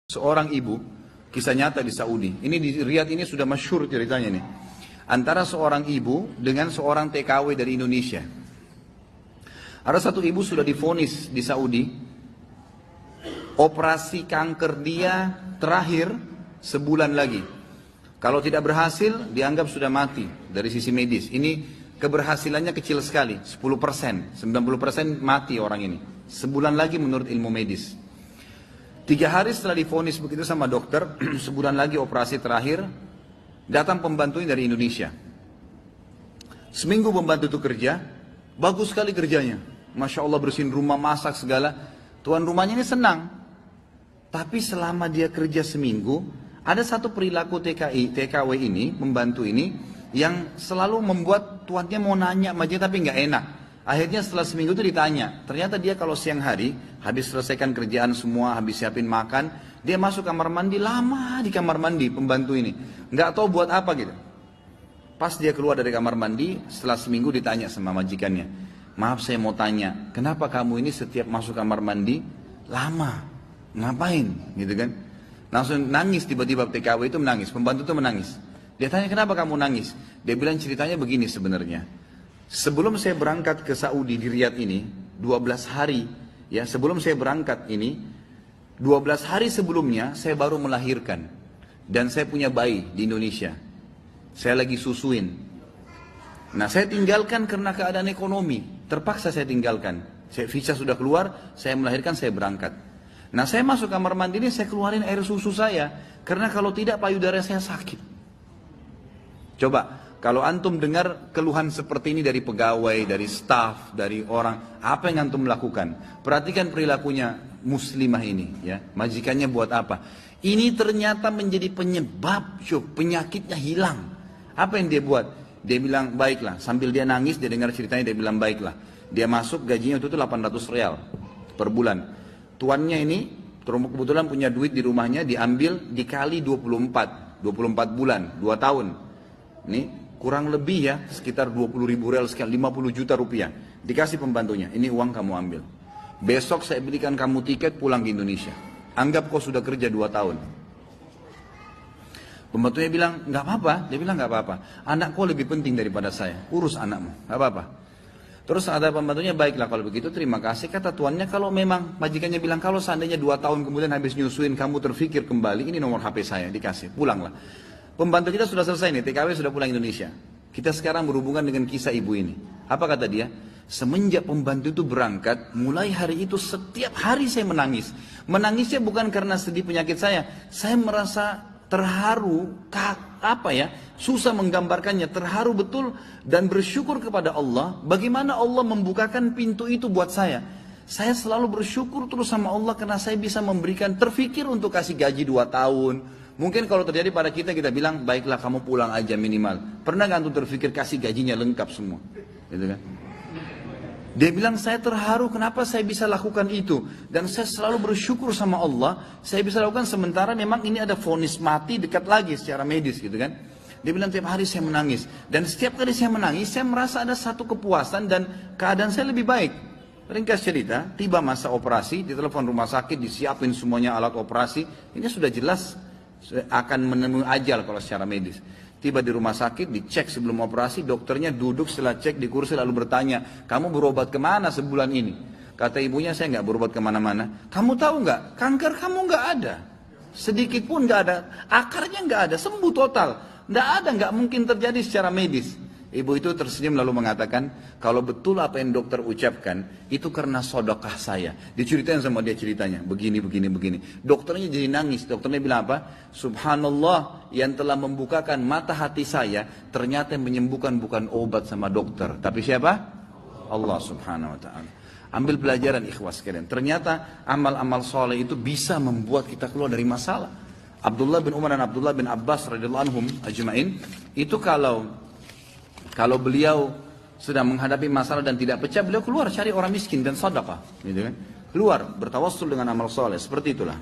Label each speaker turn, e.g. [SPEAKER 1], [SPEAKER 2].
[SPEAKER 1] Seorang ibu, kisah nyata di Saudi. Ini di Riyadh ini sudah masyhur ceritanya nih. Antara seorang ibu dengan seorang TKW dari Indonesia. Ada satu ibu sudah divonis di Saudi. Operasi kanker dia terakhir sebulan lagi. Kalau tidak berhasil, dianggap sudah mati dari sisi medis. Ini keberhasilannya kecil sekali, 10%. 90% mati orang ini. Sebulan lagi menurut ilmu medis. 3 hari setelah divonis begitu sama dokter, sebulan lagi operasi terakhir, datang pembantunya dari Indonesia. Seminggu pembantu itu kerja, bagus sekali kerjanya. Masya Allah bersihin rumah, masak segala. Tuan rumahnya ini senang. Tapi selama dia kerja seminggu, ada satu perilaku TKW ini, pembantu ini, yang selalu membuat tuannya mau nanya sama dia tapi nggak enak. Akhirnya setelah seminggu itu ditanya, ternyata dia kalau siang hari, habis selesaikan kerjaan semua, habis siapin makan, dia masuk kamar mandi, lama di kamar mandi pembantu ini. Nggak tahu buat apa gitu. Pas dia keluar dari kamar mandi, setelah seminggu ditanya sama majikannya, maaf saya mau tanya, kenapa kamu ini setiap masuk kamar mandi, lama, ngapain gitu kan. Langsung nangis tiba-tiba TKW itu menangis, pembantu itu menangis. Dia tanya kenapa kamu nangis, dia bilang ceritanya begini sebenarnya. Sebelum saya berangkat ke Saudi di Riyadh ini, 12 hari, ya sebelum saya berangkat ini, 12 hari sebelumnya saya baru melahirkan. Dan saya punya bayi di Indonesia. Saya lagi susuin. Nah saya tinggalkan karena keadaan ekonomi, terpaksa saya tinggalkan. Visa sudah keluar, saya melahirkan, saya berangkat. Nah saya masuk kamar mandi ini, saya keluarin air susu saya, karena kalau tidak payudara saya sakit. Coba. Kalau antum dengar keluhan seperti ini dari pegawai, dari staf, dari orang, apa yang antum lakukan? Perhatikan perilakunya muslimah ini, ya. Majikannya buat apa? Ini ternyata menjadi penyebab, penyakitnya hilang. Apa yang dia buat? Dia bilang baiklah. Sambil dia nangis, dia dengar ceritanya, dia bilang baiklah. Dia masuk gajinya itu 800 rial per bulan. Tuannya ini kebetulan punya duit di rumahnya, diambil dikali 24 bulan, 2 tahun. Ini kurang lebih ya, sekitar 20 ribu rial sekian, 50 juta rupiah. Dikasih pembantunya, ini uang kamu ambil. Besok saya belikan kamu tiket pulang ke Indonesia. Anggap kau sudah kerja 2 tahun. Pembantunya bilang, nggak apa-apa. Dia bilang, nggak apa-apa. Anak kau lebih penting daripada saya. Urus anakmu, nggak apa-apa. Terus ada pembantunya, baiklah kalau begitu terima kasih. Kata tuannya, kalau memang majikannya bilang, kalau seandainya 2 tahun kemudian habis nyusuin kamu terfikir kembali, ini nomor HP saya, dikasih, pulanglah. Pembantu kita sudah selesai nih, TKW sudah pulang Indonesia. Kita sekarang berhubungan dengan kisah ibu ini. Apa kata dia? Semenjak pembantu itu berangkat, mulai hari itu setiap hari saya menangis. Menangisnya bukan karena sedih penyakit saya merasa terharu, susah menggambarkannya, terharu betul dan bersyukur kepada Allah. Bagaimana Allah membukakan pintu itu buat saya. Saya selalu bersyukur terus sama Allah karena saya bisa memberikan, terfikir untuk kasih gaji 2 tahun. Mungkin kalau terjadi pada kita bilang, baiklah kamu pulang aja minimal. Pernah gak antum terfikir kasih gajinya lengkap semua? Gitu kan? Dia bilang, saya terharu kenapa saya bisa lakukan itu. Dan saya selalu bersyukur sama Allah, saya bisa lakukan sementara memang ini ada vonis mati dekat lagi secara medis gitu kan. Dia bilang, tiap hari saya menangis. Dan setiap kali saya menangis, saya merasa ada satu kepuasan dan keadaan saya lebih baik. Ringkas cerita, tiba masa operasi, ditelepon rumah sakit, disiapin semuanya alat operasi. Ini sudah jelas akan menemui ajal kalau secara medis. Tiba di rumah sakit, dicek sebelum operasi, dokternya duduk setelah cek di kursi lalu bertanya, kamu berobat kemana sebulan ini? Kata ibunya, saya nggak berobat kemana-mana. Kamu tahu nggak, kanker kamu nggak ada, sedikit pun nggak ada, akarnya nggak ada, sembuh total, nggak ada, nggak mungkin terjadi secara medis. Ibu itu tersenyum lalu mengatakan, kalau betul apa yang dokter ucapkan, itu karena sedekah saya. Diceritain sama dia ceritanya, begini. Dokternya jadi nangis, dokternya bilang apa? Subhanallah, yang telah membukakan mata hati saya, ternyata yang menyembuhkan bukan obat sama dokter. Tapi siapa? Allah subhanahu wa ta'ala. Ambil pelajaran ikhwas sekalian. Ternyata amal-amal soleh itu bisa membuat kita keluar dari masalah. Abdullah bin Umar dan Abdullah bin Abbas radhiyallahu anhum ajma'in, itu kalau beliau sedang menghadapi masalah dan tidak pecah, beliau keluar cari orang miskin dan sedekah, gitu kan? Keluar bertawassul dengan amal soleh, seperti itulah.